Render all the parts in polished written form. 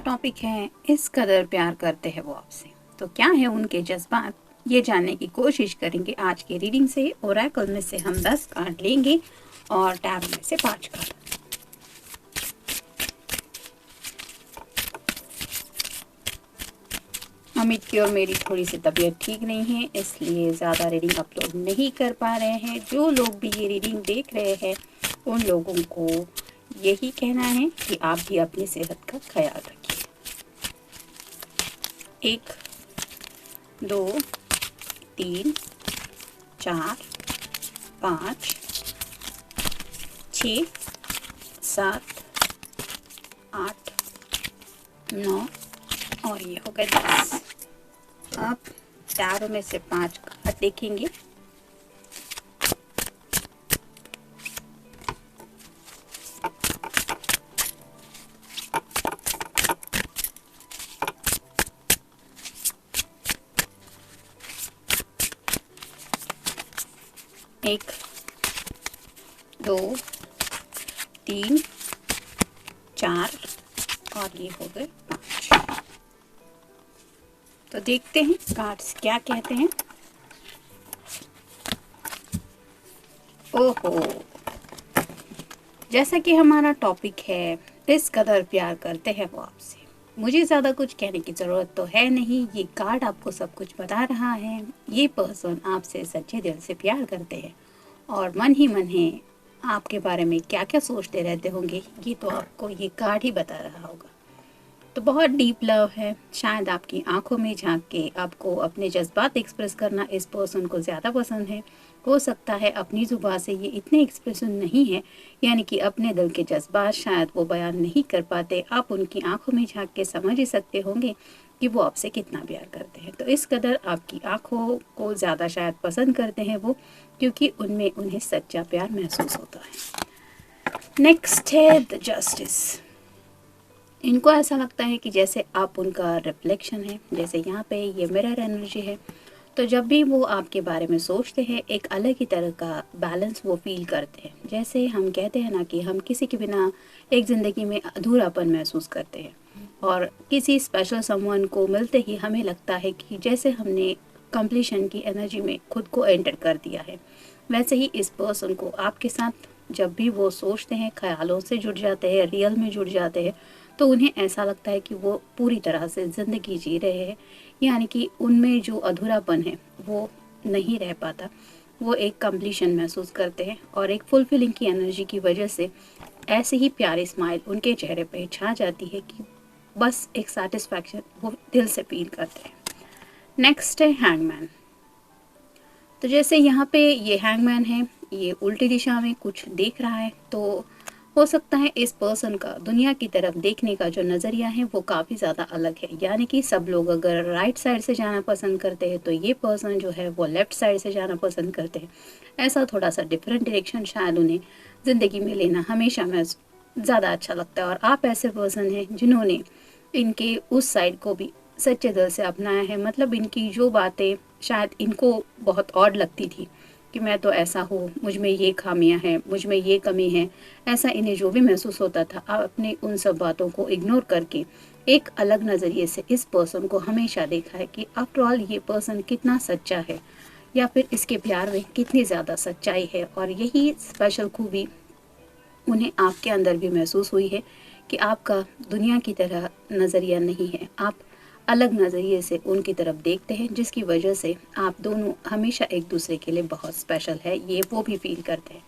Topic है इस कदर प्यार करते हैं वो आपसे। तो क्या है उनके जज्बात, ये जानने की कोशिश करेंगे आज के रीडिंग से। ओरेकल में से हम 10 कार्ड लेंगे और टैरो में से 5 कार्ड। अमित की और मेरी थोड़ी सी तबीयत ठीक नहीं है, इसलिए ज़्यादा रीडिंग अपलोड नहीं कर पा रहे हैं। जो लोग भी ये रीडिंग देख रहे हैं उन लोगों को यही कहना है कि आप भी अपनी सेहत का ख्याल रखिए। 1 2 3 4 5 6 7 8 9 और ये हो गए 10। अब टैरो में से 5 कार्ड देखेंगे। एक 2 3 4 और ये हो गए 5। तो देखते हैं कार्ड्स क्या कहते हैं। ओहो, जैसा कि हमारा टॉपिक है इस कदर प्यार करते हैं वो आपसे, मुझे ज़्यादा कुछ कहने की ज़रूरत तो है नहीं। ये कार्ड आपको सब कुछ बता रहा है। ये पर्सन आपसे सच्चे दिल से प्यार करते हैं और मन ही मन है आपके बारे में क्या क्या सोचते रहते होंगे, ये तो आपको ये कार्ड ही बता रहा होगा। तो बहुत डीप लव है। शायद आपकी आंखों में झांक के आपको अपने जज्बात एक्सप्रेस करना इस पर्सन को ज़्यादा पसंद है। हो सकता है अपनी ज़ुबान से ये इतने एक्सप्रेशन नहीं है, यानी कि अपने दिल के जज्बात शायद वो बयान नहीं कर पाते। आप उनकी आंखों में झांक के समझ ही सकते होंगे कि वो आपसे कितना प्यार करते हैं। तो इस कदर आपकी आंखों को ज़्यादा शायद पसंद करते हैं वो, क्योंकि उनमें उन्हें सच्चा प्यार महसूस होता है। नेक्स्ट है द जस्टिस। इनको ऐसा लगता है कि जैसे आप उनका रिफ्लेक्शन है, जैसे यहाँ पे ये मिरर एनर्जी है। तो जब भी वो आपके बारे में सोचते हैं एक अलग ही तरह का बैलेंस वो फील करते हैं। जैसे हम कहते हैं ना कि हम किसी के बिना एक ज़िंदगी में अधूरापन महसूस करते हैं, और किसी स्पेशल समवन को मिलते ही हमें लगता है कि जैसे हमने कंप्लीशन की एनर्जी में खुद को एंटर कर दिया है। वैसे ही इस पर्सन को आपके साथ जब भी वो सोचते हैं, ख्यालों से जुड़ जाते हैं, रियल में जुड़ जाते हैं, तो उन्हें ऐसा लगता है कि वो पूरी तरह से ज़िंदगी जी रहे हैं, यानी कि उनमें जो अधूरापन है वो नहीं रह पाता। वो एक कंप्लीशन महसूस करते हैं और एक फुलफिलिंग की एनर्जी की वजह से ऐसे ही प्यारी स्माइल उनके चेहरे पे छा जाती है कि बस एक सेटिस्फैक्शन वो दिल से फील करते हैं। नेक्स्ट है हैंगमैन। तो जैसे यहाँ पे ये हैंगमैन है, ये उल्टी दिशा में कुछ देख रहा है। तो हो सकता है इस पर्सन का दुनिया की तरफ देखने का जो नज़रिया है वो काफ़ी ज़्यादा अलग है। यानी कि सब लोग अगर राइट साइड से जाना पसंद करते हैं तो ये पर्सन जो है वो लेफ़्ट साइड से जाना पसंद करते हैं। ऐसा थोड़ा सा डिफरेंट डायरेक्शन शायद उन्हें ज़िंदगी में लेना हमेशा में ज़्यादा अच्छा लगता है। और आप ऐसे पर्सन हैं जिन्होंने इनके उस साइड को भी सच्चे दिल से अपनाया है। मतलब इनकी जो बातें शायद इनको बहुत ऑड लगती थी कि मैं तो ऐसा हूँ, मुझ में ये खामियां हैं, मुझ में ये कमी है, ऐसा इन्हें जो भी महसूस होता था, आपने उन सब बातों को इग्नोर करके एक अलग नज़रिए से इस पर्सन को हमेशा देखा है कि आफ्टर ऑल ये पर्सन कितना सच्चा है, या फिर इसके प्यार में कितनी ज़्यादा सच्चाई है। और यही स्पेशल खूबी उन्हें आपके अंदर भी महसूस हुई है कि आपका दुनिया की तरह नज़रिया नहीं है, आप अलग नज़रिए से उनकी तरफ देखते हैं, जिसकी वजह से आप दोनों हमेशा एक दूसरे के लिए बहुत स्पेशल है, ये वो भी फील करते हैं।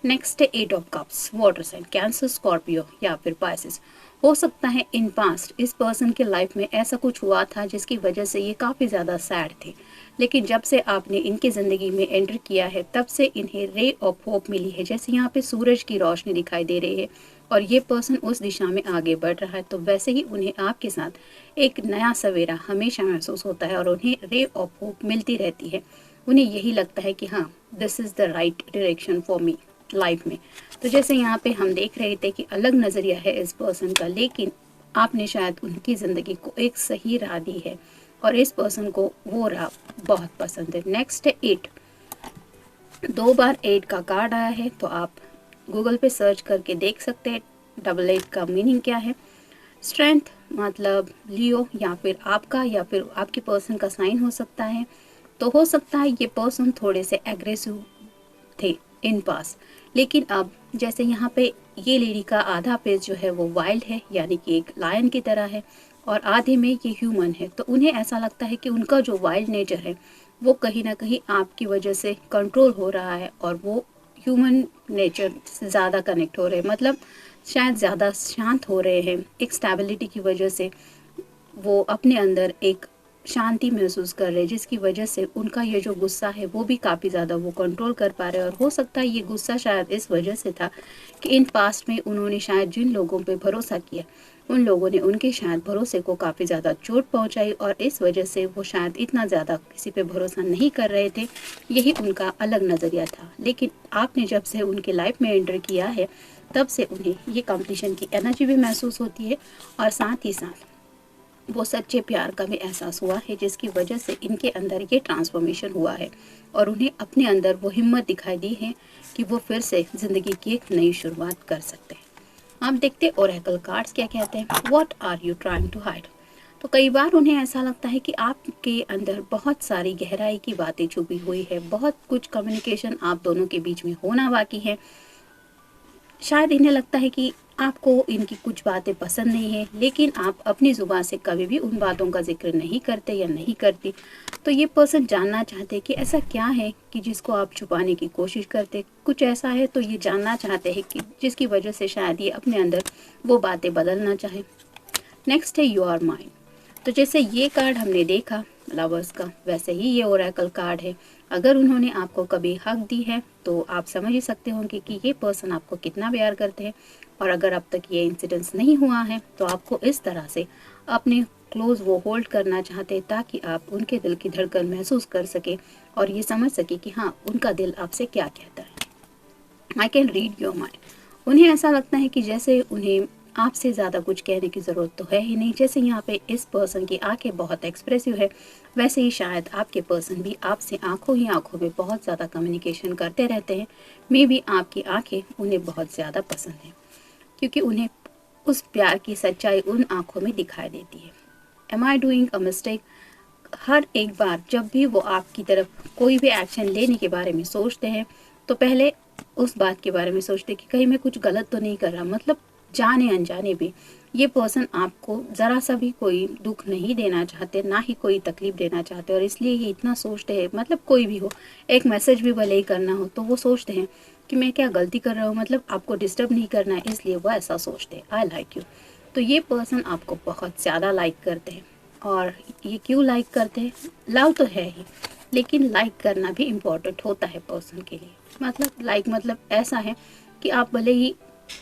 नेक्स्ट है 8 of cups, water sign, Cancer, Scorpio या फिर पाइसेस। हो सकता है इन पास्ट इस पर्सन के लाइफ में ऐसा कुछ हुआ था जिसकी वजह से ये काफ़ी ज़्यादा सैड थे, लेकिन जब से आपने इनकी ज़िंदगी में एंटर किया है तब से इन्हें रे ऑफ होप मिली है। जैसे यहाँ पे सूरज की रोशनी दिखाई दे रही है और ये पर्सन उस दिशा में आगे बढ़ रहा है, तो वैसे ही उन्हें आपके साथ एक नया सवेरा हमेशा महसूस होता है और उन्हें रे ऑफ होप मिलती रहती है। उन्हें यही लगता है कि हाँ, this is the right direction for me life में। तो जैसे यहाँ पे हम देख रहे थे कि अलग नज़रिया है इस पर्सन का, लेकिन आपने शायद उनकी ज़िंदगी को एक सही राह दी है और इस पर्सन को वो राह बहुत पसंद है। नेक्स्ट है 8। 2 बार 8 का कार्ड आया है, तो आप गूगल पे सर्च करके देख सकते हैं 88 का मीनिंग क्या है। स्ट्रेंथ, मतलब लियो या फिर आपका या फिर आपके पर्सन का साइन हो सकता है। तो हो सकता है ये पर्सन थोड़े से एग्रेसिव थे इन पास, लेकिन अब जैसे यहाँ पे ये लेडी का आधा पेज जो है वो वाइल्ड है, यानी कि एक लायन की तरह है, और आधे में ये ह्यूमन है। तो उन्हें ऐसा लगता है कि उनका जो वाइल्ड नेचर है वो कहीं ना कहीं आपकी वजह से कंट्रोल हो रहा है, और वो ह्यूमन नेचर से ज़्यादा कनेक्ट हो रहे हैं, मतलब शायद ज़्यादा शांत हो रहे हैं। एक स्टेबिलिटी की वजह से वो अपने अंदर एक शांति महसूस कर रहे हैं, जिसकी वजह से उनका ये जो गुस्सा है वो भी काफ़ी ज़्यादा वो कंट्रोल कर पा रहे हैं। और हो सकता है ये गुस्सा शायद इस वजह से था कि इन पास्ट में उन्होंने शायद जिन लोगों पे भरोसा किया, उन लोगों ने उनके शायद भरोसे को काफ़ी ज़्यादा चोट पहुंचाई, और इस वजह से वो शायद इतना ज़्यादा किसी पे भरोसा नहीं कर रहे थे। यही उनका अलग नज़रिया था। लेकिन आपने जब से उनके लाइफ में एंटर किया है, तब से उन्हें ये कंप्लीशन की एनर्जी भी महसूस होती है, और साथ ही साथ वो सच्चे प्यार का भी एहसास हुआ है, जिसकी वजह से इनके अंदर ये ट्रांसफॉर्मेशन हुआ है, और उन्हें अपने अंदर वो हिम्मत दिखाई दी है कि वो फिर से ज़िंदगी की एक नई शुरुआत कर सकते हैं। आप देखते ओरेकल कार्ड्स क्या कहते हैं। What are you trying to hide. तो कई बार उन्हें ऐसा लगता है कि आपके अंदर बहुत सारी गहराई की बातें छुपी हुई है, बहुत कुछ कम्युनिकेशन आप दोनों के बीच में होना बाकी है। शायद इन्हें लगता है कि आपको इनकी कुछ बातें पसंद नहीं है, लेकिन आप अपनी ज़ुबान से कभी भी उन बातों का जिक्र नहीं करते या नहीं करती। तो ये पर्सन जानना चाहते हैं कि ऐसा क्या है कि जिसको आप छुपाने की कोशिश करते। कुछ ऐसा है तो ये जानना चाहते हैं कि जिसकी वजह से शायद ये अपने अंदर वो बातें बदलना चाहे। नेक्स्ट है योर माइंड। तो जैसे ये कार्ड हमने देखा लवर्स का, वैसे ही ये ओरेकल कार्ड है। अगर उन्होंने आपको कभी हक दी है तो आप समझ ही सकते होंगे कि ये पर्सन आपको कितना प्यार करते हैं। और अगर अब तक ये इंसिडेंस नहीं हुआ है तो आपको इस तरह से अपने क्लोज वो होल्ड करना चाहते हैं, ताकि आप उनके दिल की धड़कन महसूस कर सके और ये समझ सके कि हाँ, उनका दिल आपसे क्या कहता है। I can read your mind. उन्हें ऐसा लगता है कि जैसे उन्हें आपसे ज़्यादा कुछ कहने की ज़रूरत तो है ही नहीं। जैसे यहाँ पे इस पर्सन की आंखें बहुत एक्सप्रेसिव है, वैसे ही शायद आपके पर्सन भी आपसे आंखों ही आंखों में बहुत ज़्यादा कम्युनिकेशन करते रहते हैं। मे बी आपकी आंखें उन्हें बहुत ज़्यादा पसंद हैं, क्योंकि उन्हें उस प्यार की सच्चाई उन आंखों में दिखाई देती है। Am I doing a mistake. हर एक बार जब भी वो आपकी तरफ कोई भी एक्शन लेने के बारे में सोचते हैं, तो पहले उस बात के बारे में सोचते हैं कि कहीं मैं कुछ गलत तो नहीं कर रहा। मतलब जाने अनजाने भी ये पर्सन आपको ज़रा सा भी कोई दुख नहीं देना चाहते, ना ही कोई तकलीफ देना चाहते, और इसलिए ये इतना सोचते हैं। मतलब कोई भी हो, एक मैसेज भी भले ही करना हो तो वो सोचते हैं कि मैं क्या गलती कर रहा हूँ, मतलब आपको डिस्टर्ब नहीं करना है, इसलिए वो ऐसा सोचते हैं। I like you. तो ये पर्सन आपको बहुत ज़्यादा लाइक करते हैं। और ये क्यों लाइक करते हैं, लव तो है ही, लेकिन लाइक करना भी इम्पोर्टेंट होता है पर्सन के लिए। मतलब लाइक मतलब ऐसा है कि आप भले ही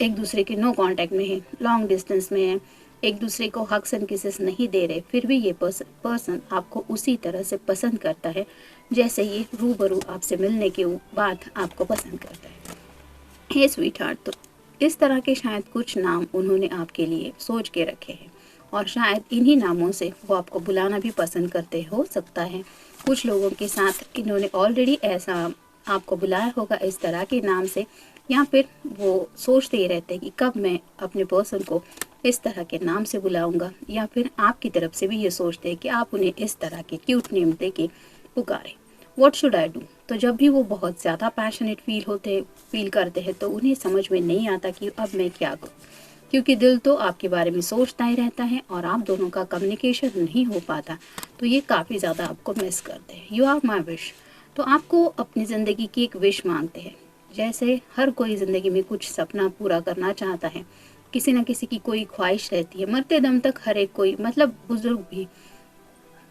एक दूसरे के नो कांटेक्ट में हैं, लॉन्ग डिस्टेंस में हैं, एक दूसरे को हग्स एंड किसेस नहीं दे रहे, फिर भी ये पर्सन आपको उसी तरह से पसंद करता है जैसे ये रूबरू आपसे मिलने के बाद आपको पसंद करता है। हे स्वीट हार्ट। तो इस तरह के शायद कुछ नाम उन्होंने आपके लिए सोच के रखे हैं, और शायद इन्हीं नामों से वो आपको बुलाना भी पसंद करते हो सकता है। कुछ लोगों के साथ इन्होंने ऑलरेडी ऐसा आपको बुलाया होगा इस तरह के नाम से, या फिर वो सोचते ही रहते हैं कि कब मैं अपने पर्सन को इस तरह के नाम से बुलाऊंगा, या फिर आपकी तरफ से भी ये सोचते हैं कि आप उन्हें इस तरह के क्यूट नेम दे के पुकारें। What should I do. तो जब भी वो बहुत ज़्यादा पैशनेट फील करते हैं तो उन्हें समझ में नहीं आता कि अब मैं क्या करूँ, क्योंकि दिल तो आपके बारे में सोचता ही रहता है और आप दोनों का कम्युनिकेशन नहीं हो पाता। तो ये काफ़ी ज़्यादा आपको मिस करते हैं। You are my wish. तो आपको अपनी ज़िंदगी की एक विश मांगते हैं। जैसे हर कोई ज़िंदगी में कुछ सपना पूरा करना चाहता है, किसी न किसी की कोई ख्वाहिश रहती है, मरते दम तक हर एक कोई, मतलब बुजुर्ग भी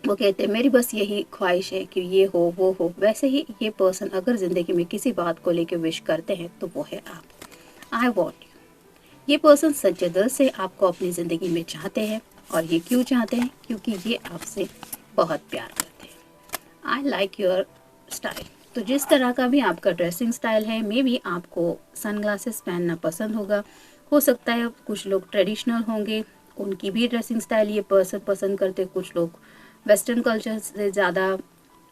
वो कहते हैं मेरी बस यही ख्वाहिश है कि ये हो वो हो। वैसे ही ये पर्सन अगर ज़िंदगी में किसी बात को लेकर विश करते हैं तो वो है आप। I want you. ये पर्सन सच्चे दिल से आपको अपनी ज़िंदगी में चाहते हैं, और ये क्यों चाहते हैं, क्योंकि ये आपसे बहुत प्यार करते हैं। I like your style. तो जिस तरह का भी आपका ड्रेसिंग स्टाइल है, मे बी आपको सनग्लासेस पहनना पसंद होगा। हो सकता है कुछ लोग ट्रेडिशनल होंगे, उनकी भी ड्रेसिंग स्टाइल ये पर्सन पसंद करते। कुछ लोग वेस्टर्न कल्चर से ज़्यादा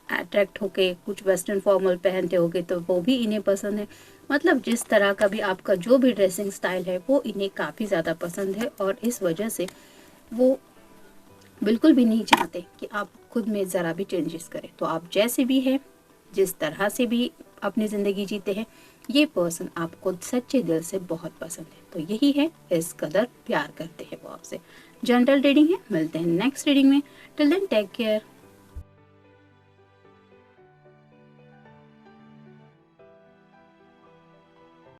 अट्रैक्ट होके कुछ वेस्टर्न फॉर्मल पहनते होंगे, तो वो भी इन्हें पसंद है। मतलब जिस तरह का भी आपका जो भी ड्रेसिंग स्टाइल है वो इन्हें काफ़ी ज़्यादा पसंद है, और इस वजह से वो बिल्कुल भी नहीं चाहते कि आप खुद में ज़रा भी चेंजेस करें। तो आप जैसे भी हैं, जिस तरह से भी अपनी ज़िंदगी जीते हैं, ये पर्सन आपको सच्चे दिल से बहुत पसंद है। तो यही है, इस कदर प्यार करते हैं वो आपसे। जनरल रीडिंग है, मिलते हैं नेक्स्ट रीडिंग में। Till then take care.